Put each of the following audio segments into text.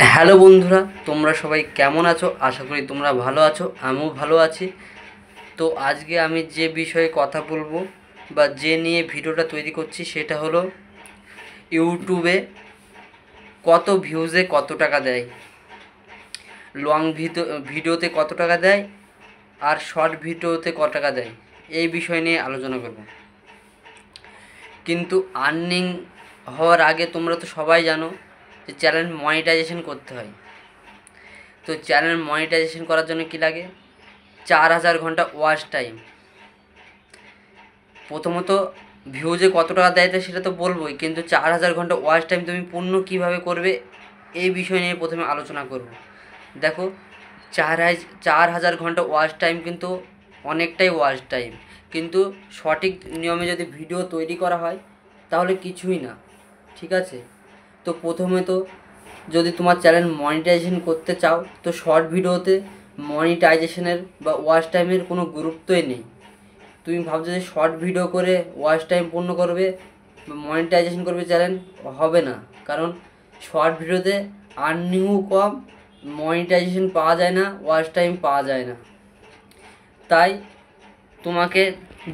Hello বন্ধুরা, তোমরা সবাই কেমন আছো? আশা করি তোমরা ভালো আছো, আমিও ভালো আছি। তো আজকে আমি যে বিষয়ে কথা বলবো বা যে নিয়ে ভিডিওটা তৈরি করছি সেটা হলো ইউটিউবে কত ভিউজে কত টাকা দেয়, লং ভিডিওতে কত টাকা দেয় আর শর্ট ভিডিওতে কত টাকা দেয়, এই বিষয় নিয়ে আলোচনা করব। কিন্তু আর্নিং হওয়ার আগে তোমরা তো সবাই জানো যে চ্যানেল মনিটাইজেশন করতে হয়। তো চ্যানেল মনিটাইজেশন করার জন্য কী লাগে? 4000 ঘন্টা ওয়াচ টাইম। প্রথমত ভিউজে কত টাকা দেয় সেটা তো বলবোই, কিন্তু 4000 ঘন্টা ওয়াচ টাইম তুমি পূর্ণ কীভাবে করবে এই বিষয় নিয়ে প্রথমে আলোচনা করব। দেখো, 4000 ঘন্টা ওয়াচ টাইম কিন্তু অনেকটাই ওয়াচ টাইম, কিন্তু সঠিক নিয়মে যদি ভিডিও তৈরি করা হয় তাহলে কিছুই না, ঠিক আছে? তো প্রথমে তো যদি তোমার চ্যানেল মনিটাইজেশন করতে চাও তো শর্ট ভিডিওতে মনিটাইজেশনের বা ওয়াচ টাইমের কোনো গুরুত্বই নেই। তুমি ভাবছো যে শর্ট ভিডিও করে ওয়াচ টাইম পূর্ণ করবে বা মনিটাইজেশন করবে চ্যানেল, হবে না। কারণ শর্ট ভিডিওতে আর্নিংও কম, মনিটাইজেশন পাওয়া যায় না, ওয়াচ টাইম পাওয়া যায় না। তাই তোমাকে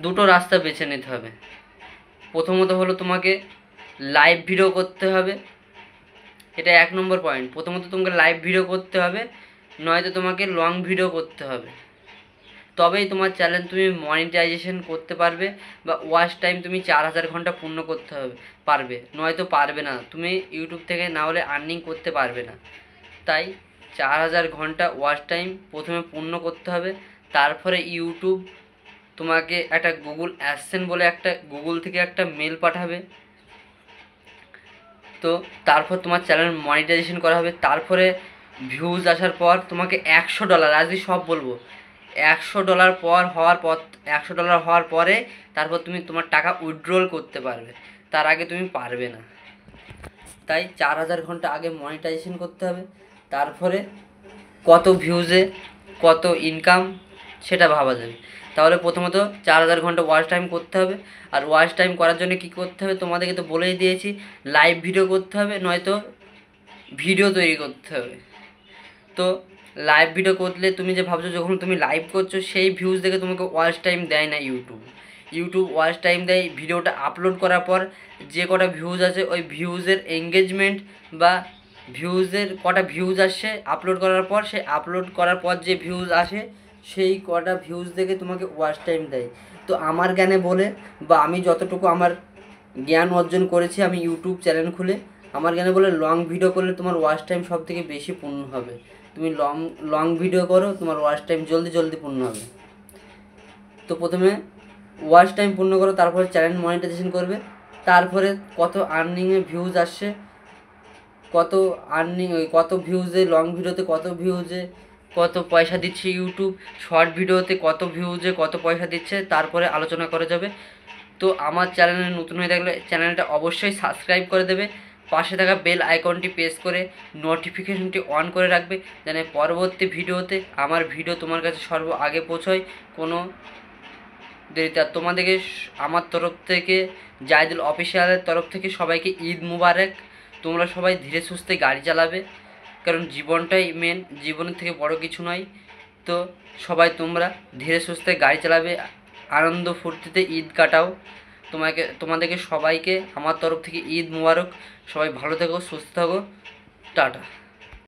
দুটো রাস্তা বেছে নিতে হবে। প্রথমত হলো তোমাকে লাইভ ভিডিও করতে হবে, এটা 1 নম্বর পয়েন্ট। প্রথমত তোমাকে লাইভ ভিডিও করতে হবে, নয়তো তোমাকে লং ভিডিও করতে হবে। তবেই তোমার চ্যানেল তুমি মনিটাইজেশন করতে পারবে বা ওয়াচ টাইম তুমি 4000 ঘন্টা পূর্ণ করতে পারবে, নয়তো পারবে না। তুমি ইউটিউব থেকে না হলে আর্নিং করতে পারবে না। তাই 4000 ঘন্টা ওয়াচ টাইম প্রথমে পূর্ণ করতে হবে। তারপরে ইউটিউব তোমাকে একটা গুগল অ্যাডসেন্স বলে একটা গুগল থেকে একটা মেল পাঠাবে। তো তারপর তোমার চ্যানেল মনিটাইজেশন করা হবে। তারপরে ভিউজ আসার পর তোমাকে $100, আজকে সব বলবো, $100 হওয়ার পরে তারপর তুমি তোমার টাকা উইথড্রল করতে পারবে, তার আগে তুমি পারবে না। তাই 4000 ঘন্টা আগে মনিটাইজেশন করতে হবে, তারপরে কত ভিউজে কত ইনকাম সেটা ভাবা যাবে। তাহলে প্রথমত 4000 ঘন্টা ওয়াচ টাইম করতে হবে। আর ওয়াচ টাইম করার জন্য কী করতে হবে তোমাদেরকে তো বলেই দিয়েছি, লাইভ ভিডিও করতে হবে, নয়তো ভিডিও তৈরি করতে হবে। তো লাইভ ভিডিও করলে তুমি যে ভাবছো যখন তুমি লাইভ করছো সেই ভিউজ দেখে তোমাকে ওয়াচ টাইম দেয় না ইউটিউব ওয়াচ টাইম দেয় ভিডিওটা আপলোড করার পর যে কটা ভিউজ আছে ওই ভিউজের এঙ্গেজমেন্ট বা ভিউজের কটা ভিউজ আসছে আপলোড করার পর, সেই আপলোড করার পর যে ভিউজ আসে সেই কটা ভিউজ দেখে তোমাকে ওয়াচ টাইম দেয়। তো আমার জ্ঞানে বলে বা আমি যতটুকু আমার জ্ঞান অর্জন করেছি আমি ইউটিউব চ্যানেল খুলে, আমার জ্ঞানে বলে লং ভিডিও করলে তোমার ওয়াচ টাইম সব থেকে বেশি পূর্ণ হবে। তুমি লং ভিডিও করো, তোমার ওয়াচ টাইম জলদি পূর্ণ হবে। তো প্রথমে ওয়াচ টাইম পূর্ণ করো, তারপরে চ্যানেল মনিটাইজেশন করবে, তারপরে কত আর্নিংয়ে ভিউজ আসছে, কত ভিউজে, লং ভিডিওতে কত ভিউজে কত পয়সা দিচ্ছে ইউটিউব, শর্ট ভিডিওতে কত ভিউজে কত পয়সা দিচ্ছে, তারপরে আলোচনা করা যাবে। তো আমার চ্যানেলে নতুন হয়ে থাকলে চ্যানেলটা অবশ্যই সাবস্ক্রাইব করে দেবে, পাশে থাকা বেল আইকনটি প্রেস করে নোটিফিকেশনটি অন করে রাখবে, যেন পরবর্তী ভিডিওতে আমার ভিডিও তোমার কাছে সর্ব আগে পৌঁছয় কোনো দেরিতে। আর তোমাদেরকে আমার তরফ থেকে, জাহিদুল অফিসিয়ালের তরফ থেকে সবাইকে ঈদ মুবারক। তোমরা সবাই ধীরে সুস্থে গাড়ি চালাবে, কারণ জীবনটাই মেন, জীবনের থেকে বড় কিছু নয়। তো সবাই তোমরা ধীরে সুস্থে গাড়ি চালাবে, আনন্দ ফুর্তিতে ঈদ কাটাও। তোমাদেরকে সবাইকে আমার তরফ থেকে ঈদ মুবারক। সবাই ভালো থেকো, সুস্থ থাকো, টাটা।